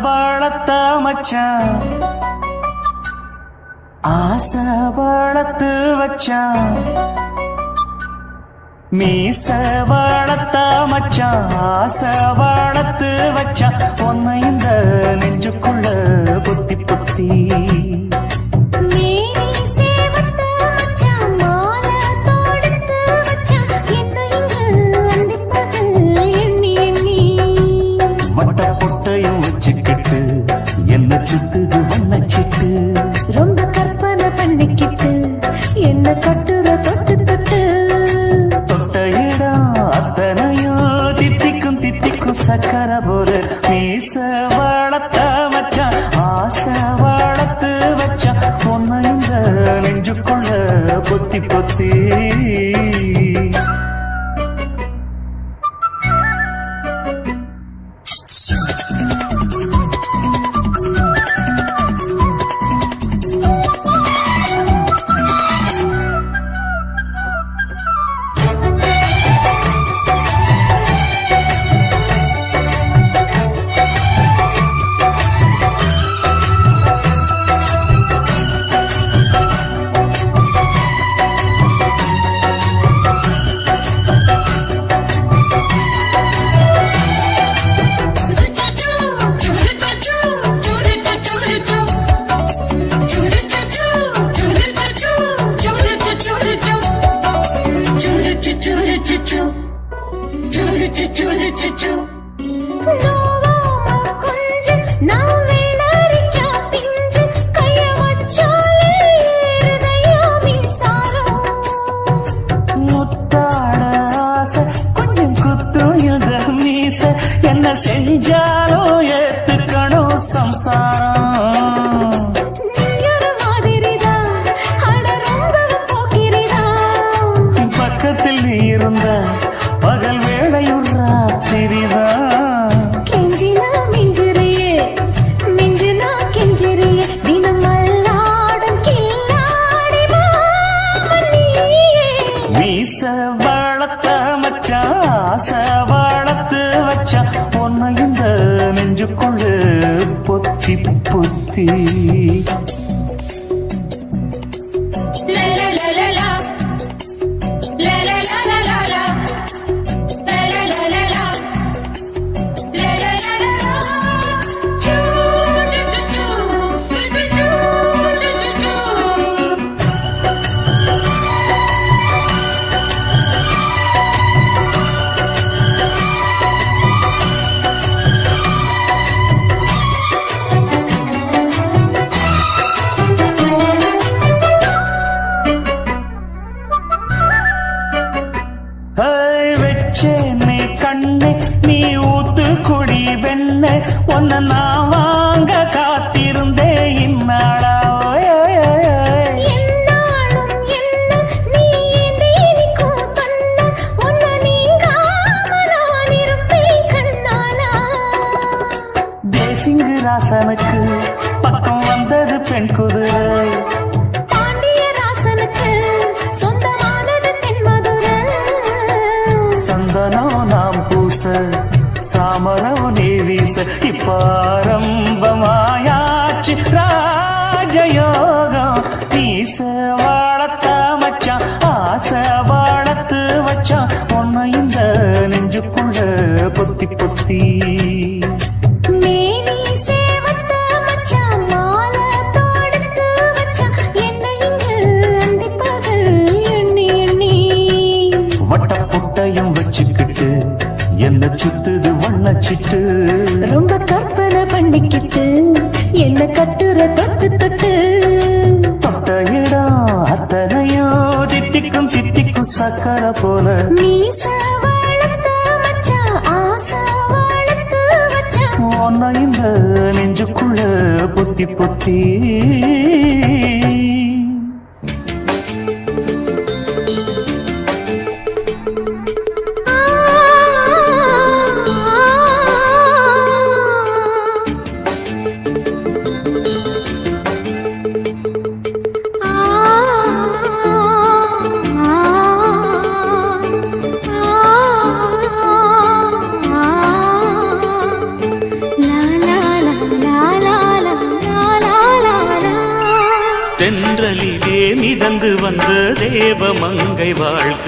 வளர்த்த மச்சான் ஆசை வளர்த்து வச்சான் மீச வளர்த்த மச்சான் ஆசை வளர்த்து வச்சான் உன்னை இந்த நெஞ்சுக்குள்ள புத்தி புத்தி என்ன சுத்துது வண்ணச்சிட்டு ரொம்ப கற்பனை பண்ணிக்கிட்டு என்ன கட்டுற தொட்டு தொட்டு தொட்ட இடம் அத்தனையும் தித்திக்கும் தித்திக்கும் சக்கர போல மீச வளர்த்த மச்சான் ஆசை வளர்த்து வச்சான் உன்னை இந்த நெஞ்சுக்குள்ள பொத்தி பொத்தி என்ன செஞ்சாலும் ஏத்துக்கணும் சம்சாரம் பக்கத்தில் நீ இருந்த பகல் வேளையும் ராத்திரிதான் கெஞ்சினா மிஞ்சிறியே மிஞ்சினா கெஞ்சிறியே தினம் மல்லாடும் கில்லாடி மீச வளர்த்த மச்சான் ஆசை வளர்த்து வச்சான் உன்னை இந்த நெஞ்சுக்குள்ள பொத்தி பொத்தி வச்சேனே கண்ணே நீ ஊத்து குடி வெண்ண உன்னை நான் வாங்க காத்திருந்தே இந்நாளா தேசிங்கு ராசனுக்கு பக்கம் வந்தது பெண் குதிரை சந்தனம் நாம் பூச சாமரம் நீ வீச இப்பாரம்பமாயாச்சு ராஜயோகம் நீச வளர்த்த மச்சான் ஆசை வளர்த்து வச்சான் உன்னை இந்த நெஞ்சுக்குள்ள பொத்தி பொத்தி வட்டப்புட்டையும் வச்சுக்கிட்டு என்ன சுத்துது வண்ணச்சிட்டு ரொம்ப கற்பனை பண்ணிக்கிட்டு என்ன கட்டுற தொட்டு தொட்டு தொட்ட இடம் அத்தனையோ தித்திக்கும் தித்திக்கும் சக்கர போல மீச வளர்த்த மச்சான் ஆசை வளர்த்து வச்சான் உன்னை இந்த நெஞ்சுக்குள்ள பொத்தி பொத்தி தென்றலிலே மிதந்து வந்த தேவ மங்கை வாழ்க,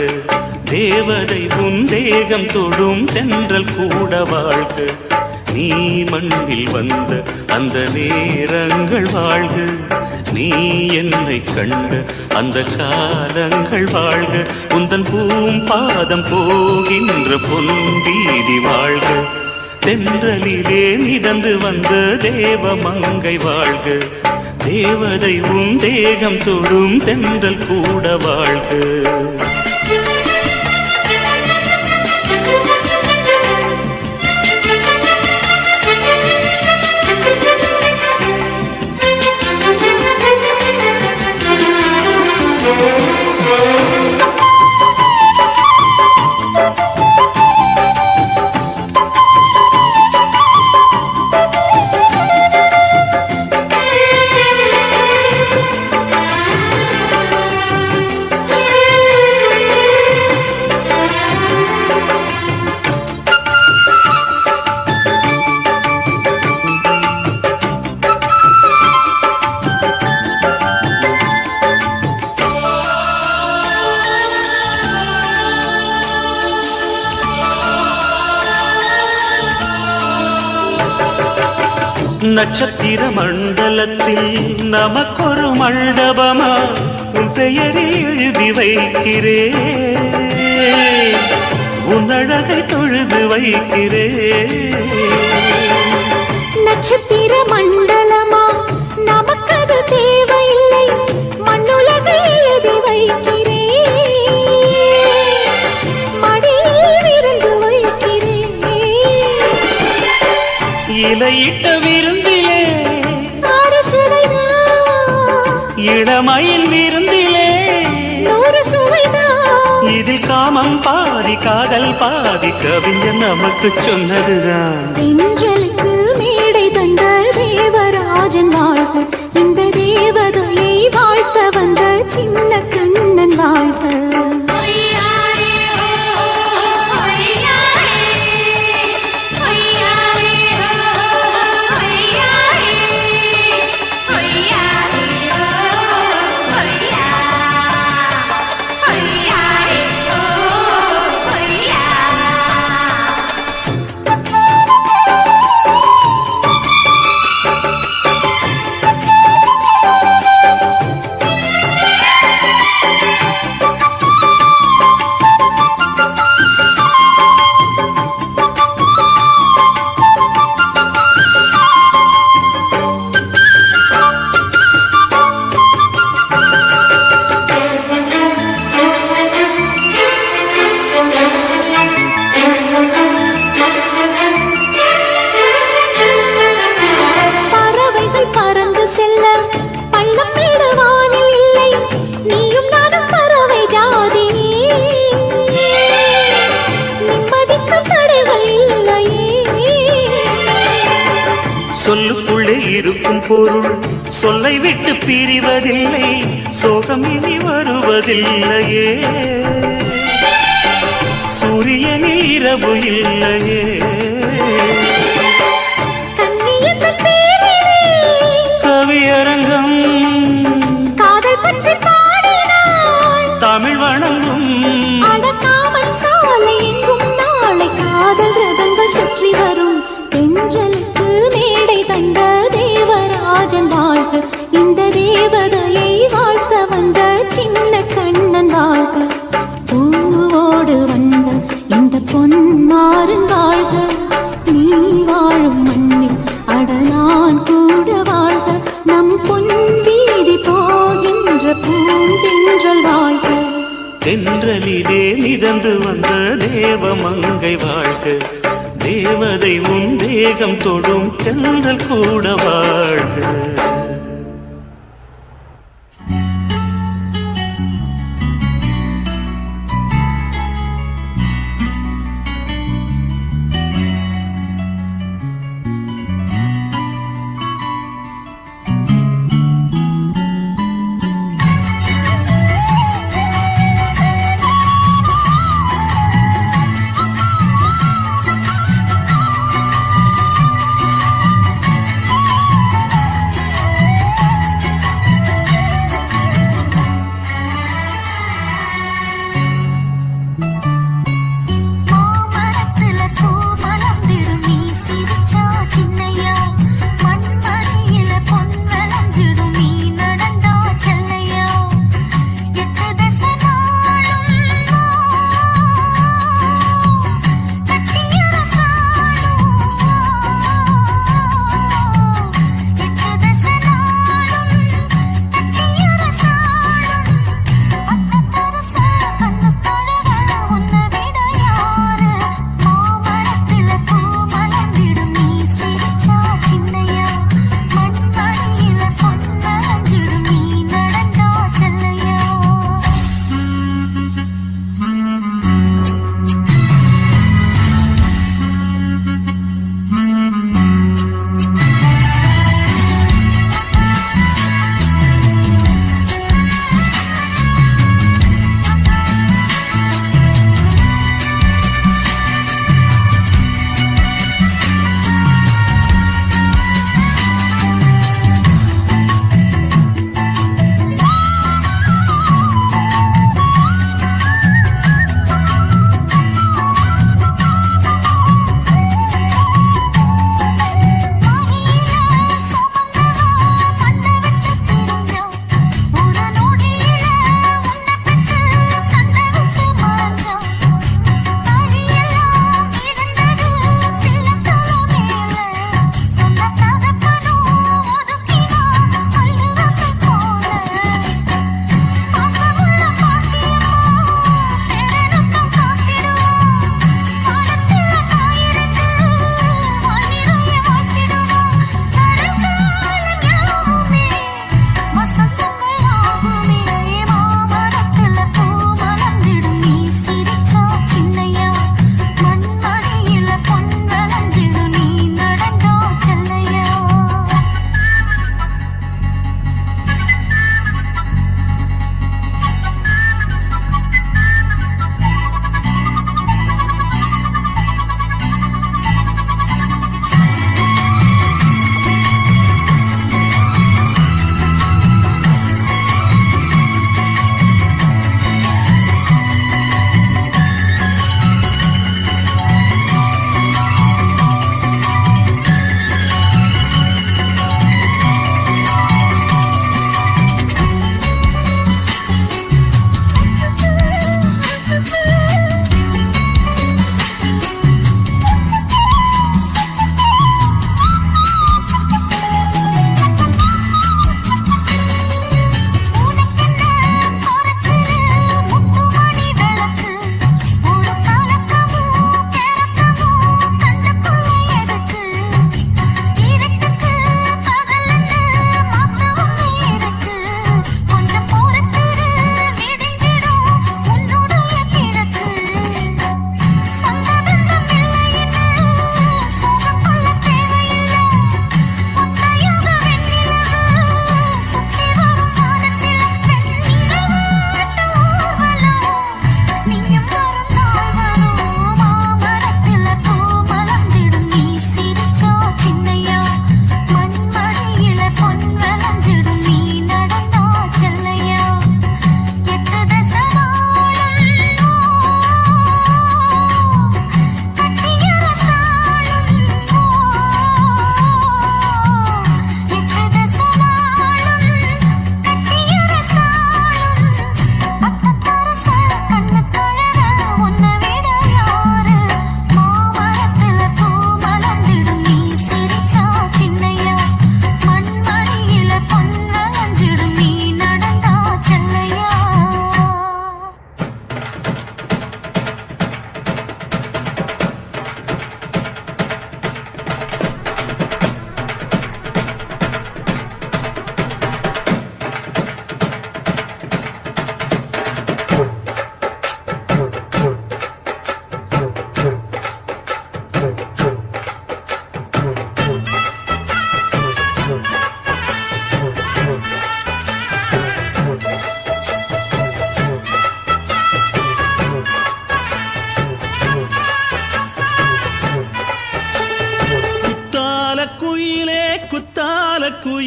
தேவதை உன் தேகம் தொடும் தென்றல் கூட வாழ்க. நீ மண்ணில் வந்த அந்த நேரங்கள் வாழ்க, நீ என்னை கண்ட அந்த காலங்கள் வாழ்க. உந்தன் பூம்பாதம் போகின்ற பொன்வீதி வாழ்க, தென்றலிலே மிதந்து வந்த தேவ மங்கை வாழ்க, தேவதை உன் தேகம் தொடும் தென்றல் கூட வாழ்க. நட்சத்திர மண்டலத்தில் நமக்கொரு மண்டபமா உன் பெயரில் எழுதி வைக்கிறேன், உன் அழகை தொழுது வைக்கிறேன். நட்சத்திர மண்டலமா நமக்கது தேவையில்லை, மண்ணுலகை எழுதி வைக்கிறேன், மடியில் விருந்து வைக்கிறேன். இலையிட்ட விருந்திலே இளமயில் விருந்திலே இதில் காமம் பாதி காதல் பாதி கவிஞர் நமக்கு சொன்னதுதான். தென்றலுக்கு மேடை தந்த தேவராஜன் வாழ்க, இந்த தேவதையை வாழ்த்த வந்த சின்ன கண்ணன் வாழ்க. சொல்லுக்குள்ளே இருக்கும் பொருள் சொல்லை விட்டு பிரிவதில்லை, சோகம் இனி வருவதில்லையே, சூரியனில் இரவு இல்லையே. கவியரங்கம் காதல் பற்றி பாடினாள், தமிழ் வணங்கும் அடக்காமல் சாலை எங்கும் நாளை காதல் ரதங்கள் சுற்றி வரும். தென்றலுக்கு மேடை தந்த தேவராஜன் வாழ்க, இந்த தேவதையை வாழ்த்த வந்த சின்ன கண்ணன் வாழ்க. பூவோடு வந்த இந்த பொன்மாறன் வாழ்க, நீ வாழும் மண்ணில் அடனான் கூட வாழ்க. நம் பொன் வீதி போகின்ற பூந்தென்றல் வாழ்க, தென்றலிலே மிதந்து வந்த தேவ மங்கை வாழ்க, தேவதை உன் தேகம் தொடும் தென்றல் கூட வாழ்க.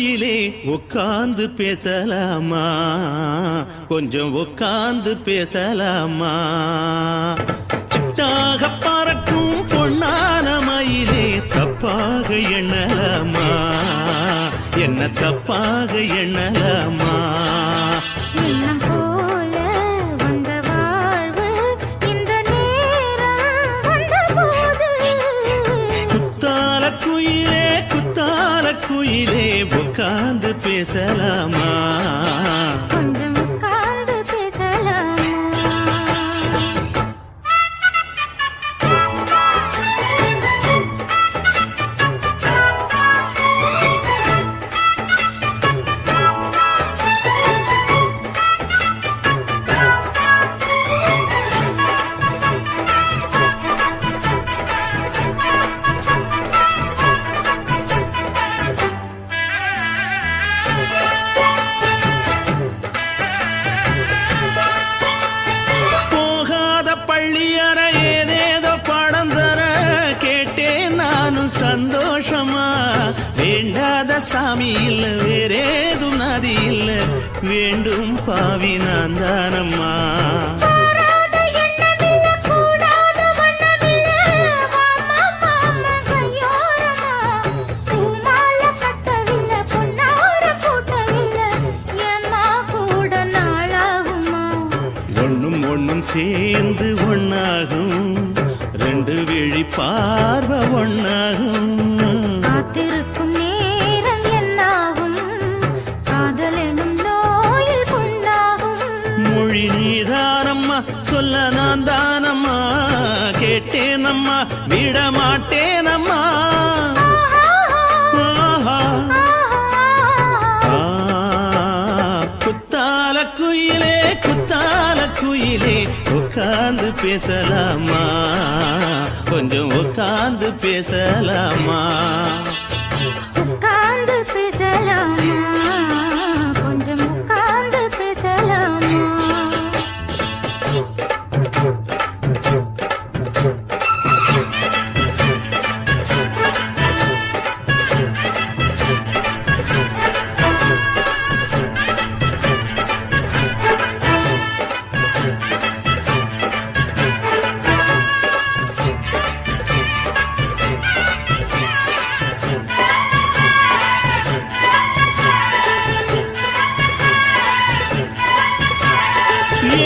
குயிலே உட்கார்ந்து பேசலாமா, கொஞ்சம் உட்கார்ந்து பேசலாமா. சிட்டாக பறக்கும் பொன்னான மயிலே தப்பாக எண்ணலாமா, என்ன தப்பாக எண்ணலாமா. எண்ணம் போல வந்த வாழ்வு இந்த நேரம் வந்தபோது குத்தால குயிலே குத்தால குயிலே உட்கார்ந்து பேசலாமா, கொஞ்சம் உட்கார்ந்து பேசலாமா. பள்ளியற ஏதேதோ படம் தர கேட்டேன் நானும் சந்தோஷமா. வேண்டாத சாமி இல்ல வேறேதும் நதி இல்ல, வேண்டும் பாவி நான் தானம்மா. கூடாத எண்ணமில்ல கூடாத வண்ணமில்ல மாமா மாமா கையோரமா. பூமால கட்டவில்லை பொன்னார கூட்டவில்லை ஏம்மா கூட நாளாகுமா. ஒண்ணும் ஒண்ணும் சேர்ந்து ஒண்ணாகும், ரெண்டு விழி பார்வை ஒண்ணாகும். காத்திருக்கும் நேரம் என்னாகும், காதல் எனும் நோயில் புண்ணாகும். மொழி நீதானம்மா சொல்ல நான் தானம்மா, கேட்டேனம்மா விட மாட்டேனம்மா. ஆஹா. குத்தால குயிலே குத்தால குயிலே உட்கார்ந்து பேசலாமா, கொஞ்சம் உட்கார்ந்து பேசலாமா. உட்கார்ந்து பேசலாமா, கொஞ்சம் உட்கார்ந்து பேசலாமா.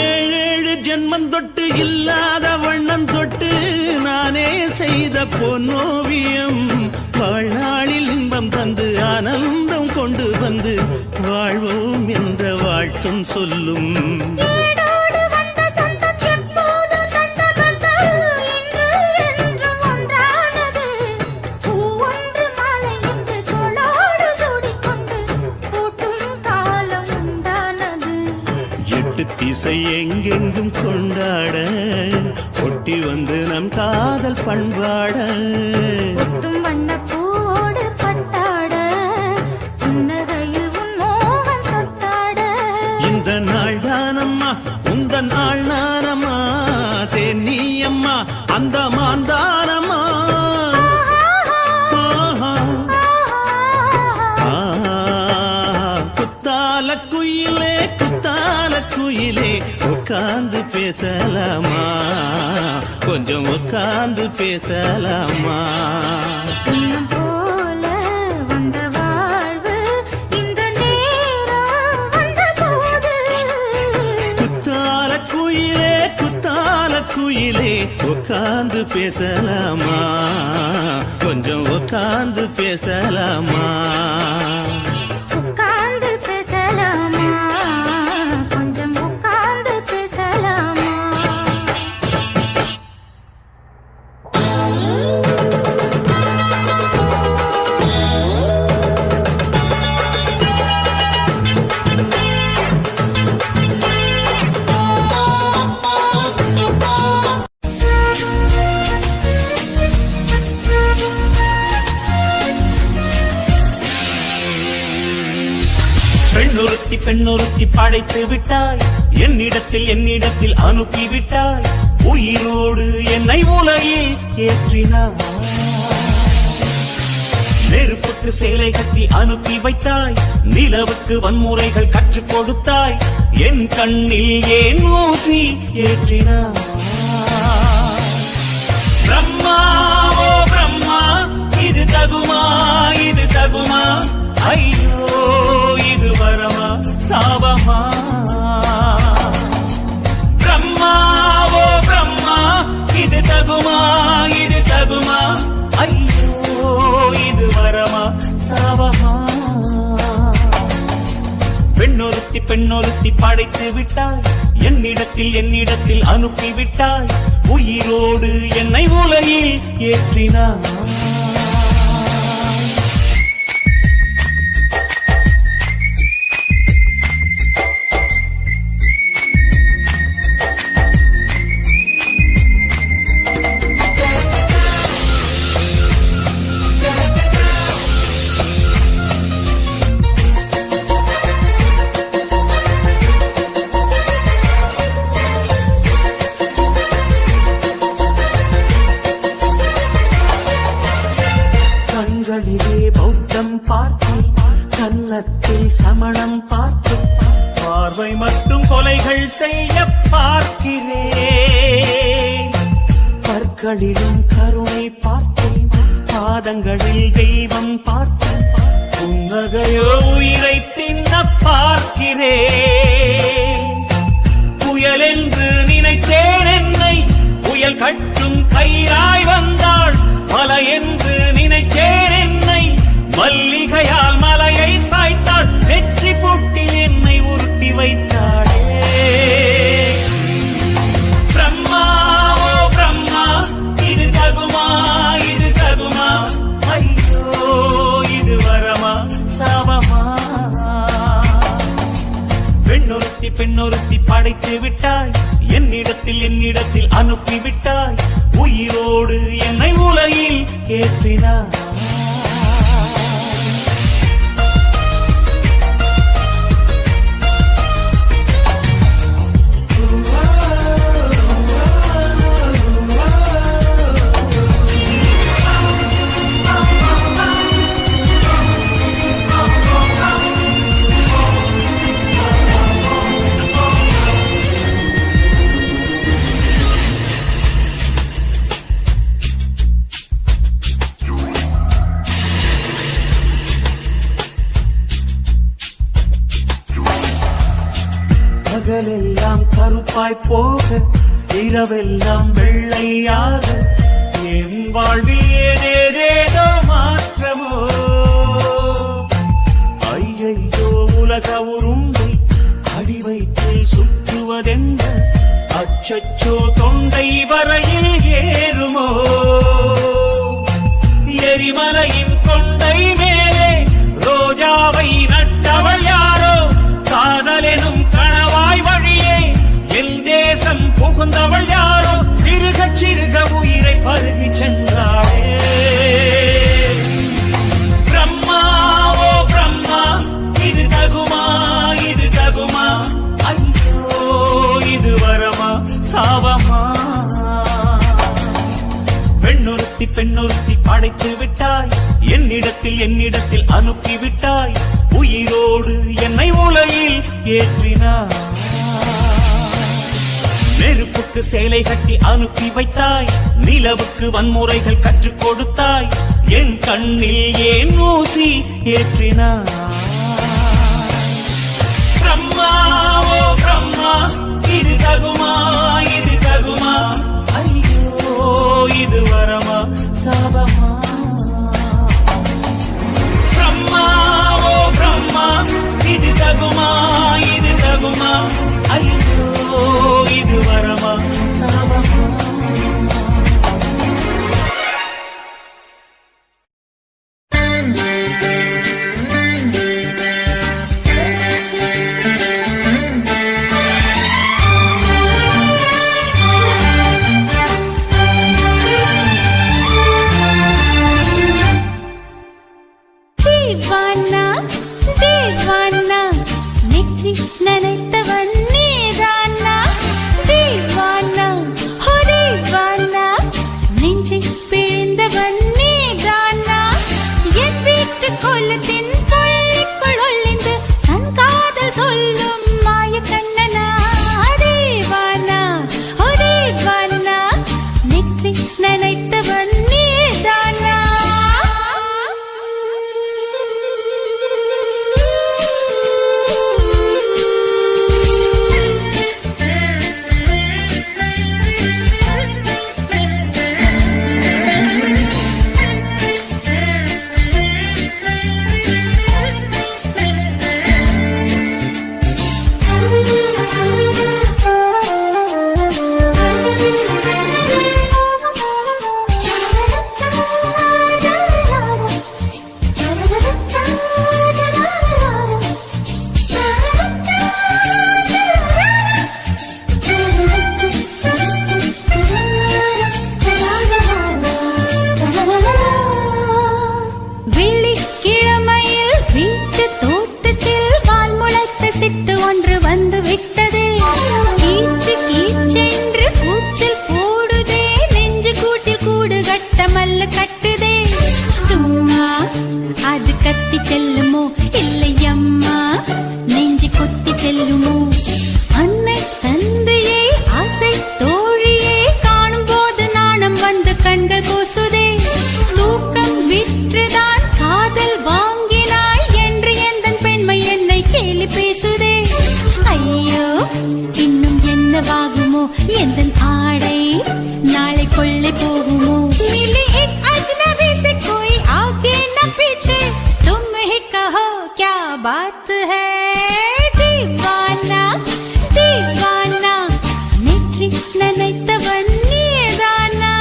ஏழேழு ஜென்மம் தொட்டு இல்லாத வண்ணம் தொட்டு நானே செய்த பொன்னோவியம், வாழ்நாளில் இன்பம் தந்து ஆனந்தம் கொண்டு வந்து வாழ்வோம் என்ற வாழ்த்தும் சொல்லும். ஏடோடு வந்த சொந்தம் எப்போதும் தந்த பந்தம் இன்று என்றும் ஒன்றானது. பூ ஒன்று மாலை என்று தோளோடு சூடிக்கொண்டு பூட்டும் காலம் உண்டானது. எட்டு திசை எங்கெங்கும் கொண்டாட ஒட்டி வந்து நம் காதல் பண்பாட. ஒட்டும் வண்ணப்பூவோடு பட்டாட புன்னகையில் உன் மோகம் தொட்டாட. இந்த நாள் தானம்மா உந்த நாள் நானம்மா, தேனியம்மா அந்த மாந்தானம்மா. ஆஹா. குத்தால குயிலே குத்தால குயிலே உட்கார்ந்து பேசலாமா, கொஞ்சம் உட்கார்ந்து பேசலாமா. எண்ணம் போல வந்த வாழ்வு இந்த நேரம் வந்தபோது குத்தால குயிலே குத்தால குயிலே உட்கார்ந்து பேசலாமா, கொஞ்சம் உட்கார்ந்து பேசலாமா. உட்கார்ந்து பேசலாமா, கொஞ்சம் உட்கார்ந்து பேசலாமா. பெண்ணொருத்தி படைத்து விட்டாய், என்னிடத்தில் அனுப்பி விட்டாய். உயிரோடு என்னை உலகில் ஏற்றினாய். நெருப்புக்கு சேலை கட்டி அனுப்பி வைத்தாய், நிலவுக்கு வன்முறைகள் கற்றுக் கொடுத்தாய், என் கண்ணில் ஏன் ஊசி ஏற்றினாய்? பிரம்மா ஓ பிரம்மா, இது தகுமா, இது தகுமா? ஐயோ இது வரமா சாபமா? பிரம்மா ஓ பிரம்மா, இது தகுமா, இது தகுமா? ஐயோ இது வரமா சாபமா? பெண்ணொருத்தி பெண்ணொருத்தி படைத்து விட்டாய், என்னிடத்தில் அனுப்பி விட்டாய், உயிரோடு என்னை உலகில் ஏற்றினாய். கண்களிலே பௌத்தம் பார்த்தேன், கன்னத்தில் சமணம் பார்த்தேன், பார்வை மட்டும் கொலைகள் செய்ய பார்க்கிறேன். பற்களிலும் கருணை பார்த்தேன், பாதங்களில் தெய்வம் பார்த்தேன், புன்னகையோ உயிரை தின்ன பார்க்கிறேன். புயல் என்று நினைத்தேன் என்னை, புயல் கட்டும் கயிறாய் வந்தாள், மலை என்று நினைத்தேன் என்னை, மல்லிகையால் மலையை சாய்த்தாள், வெற்றி பூட்டில் என்னை உருட்டி வைத்தாளே. பிரம்மா ஓ பிரம்மா, இது தகுமா, இது தகுமா? ஐயோ இது வரமா சாபமா? பெண்ணொருத்தி பெண்ணொருத்தி படைத்து விட்டாய், என்னிடத்தில் அனுப்பி விட்டாய், உயிரோடு என்னை உலகில் ஏற்றினாய். பகலெல்லாம் கருப்பாய் போக, இரவெல்லாம் வெள்ளையாக, என் வாழ்வில் ஏதேதேதோ மாற்றமோ. ஐயையோ உலக உருண்டை அடிவயிற்றில் சுற்றுவதென்ன, அச்சச்சோ தொண்டை வரையில் ஏறுமோ. எரிமலையின் கொண்டை மேலே ரோஜாவை நட்டவள் யாரோ, காதலெனும் கணவாய் வழியே என் தேசம் புகுந்தவள் யாரோ, சிறுக சிறுக உயிரை பருகி சென்றாளே. பிரம்மா ஓ பிரம்மா, இது தகுமா, இது தகுமா? ஐயோ இது வரமா சாபமா? பெண்ணொருத்தி படைத்து விட்டாய், என்னிடத்தில் அனுப்பி விட்டாய், உயிரோடு என்னை உலகில் ஏற்றினாய். நெருப்புக்கு சேலை கட்டி அனுப்பி வைத்தாய், நிலவுக்கு வன்முறைகள் கற்றுக் கொடுத்தாய், என் கண்ணில் ஏன் ஊசி ஏற்றினாய்? பிரம்மா ஓ பிரம்மா, இது தகுமா, இது தகுமா? ஐயோ இது வரமா சாபமா? பிரம்மா ஓ பிரம்மா, இது தகுமா, இது தகுமா? ஐயோ இது வரமா சாபமா? என்னவாகுமோ எந்த ஆடை நாளை கொள்ளை போகுமோ मिली एक अजनबी से कोई आगे न पीछे तुम ही कहो क्या बात है दीवाना दीवाना नेற்றி நினைத்தவன் நீதானா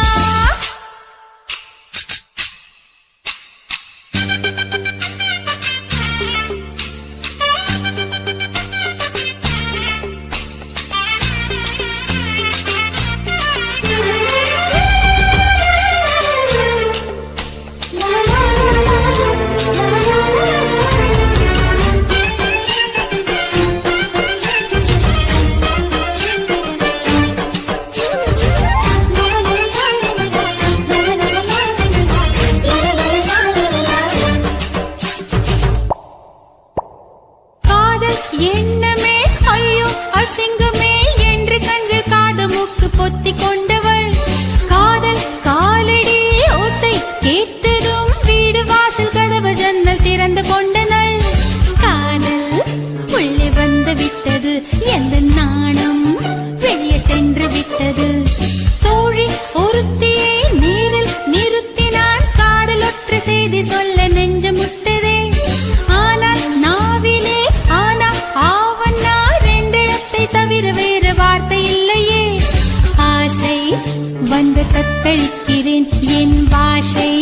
எண்ணமே ஐயோ அசிங்கமே என்று கண்கள் காது மூக்கு பொத்தி கொண்டவள் காதல் காலடி ஓசை கேட்டதும் வீடு வாசல் கதவு ஜன்னல் திறந்து கொண்டனள் காதல் உள்ளே வந்து விட்டது எந்த நாணம் வெளியே சென்று விட்டது தோழி ஒருத்தியை நேரில் நிறுத்தினான் காதல் ஒற்றை செய்தி சொல்ல நெஞ்சு முட்டதே ஆனால் நாவிலே ஆனா ஆவன்னா ரெண்டிடத்தை தவிர வேறு வார்த்தை இல்லையே ஆசை வந்து தத்தளிக்கிறேன் என் பாஷை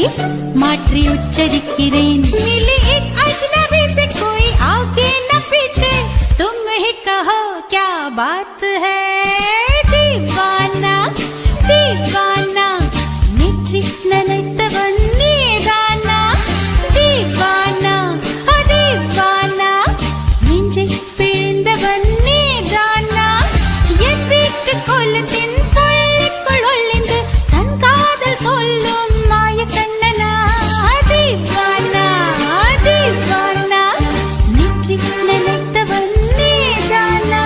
மாற்றி உச்சரிக்கிறேன் मिली एक अजनबी से कोई आगे न पीछे तुम ही कहो क्या बात है दीवाना दीवाना नेற்றி நினைத்தவன் நீதானா दीवाना दीवाना நெஞ்சை பிழிந்தவன் நீதானா என் வீட்டு கொல்லத்தின் பள்ளிக்குள் ஒளிந்து தன் காதல் சொல்லும் மாய கண்ணனா दीवाना दीवाना நெற்றி நினைத்தவன் நீதானா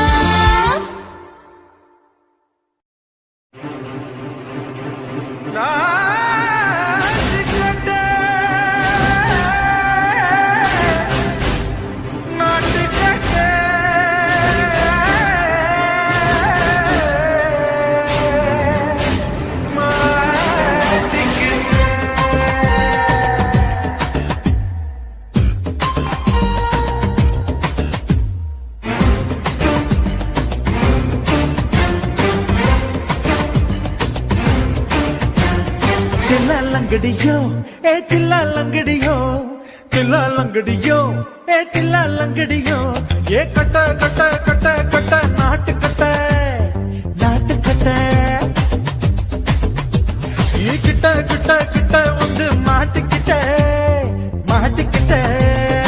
லங்கடியோ ஏ தில்லா லங்கடியோ தில்லா லங்கடியோ ஏ தில்லா லங்கடியோ ஏ கட்ட கட்ட கட்ட கட்ட நாட்டு கட்ட நாட்டு கட்ட கிட்ட கிட்ட கிட்ட வந்து மாட்டிக்கிட்ட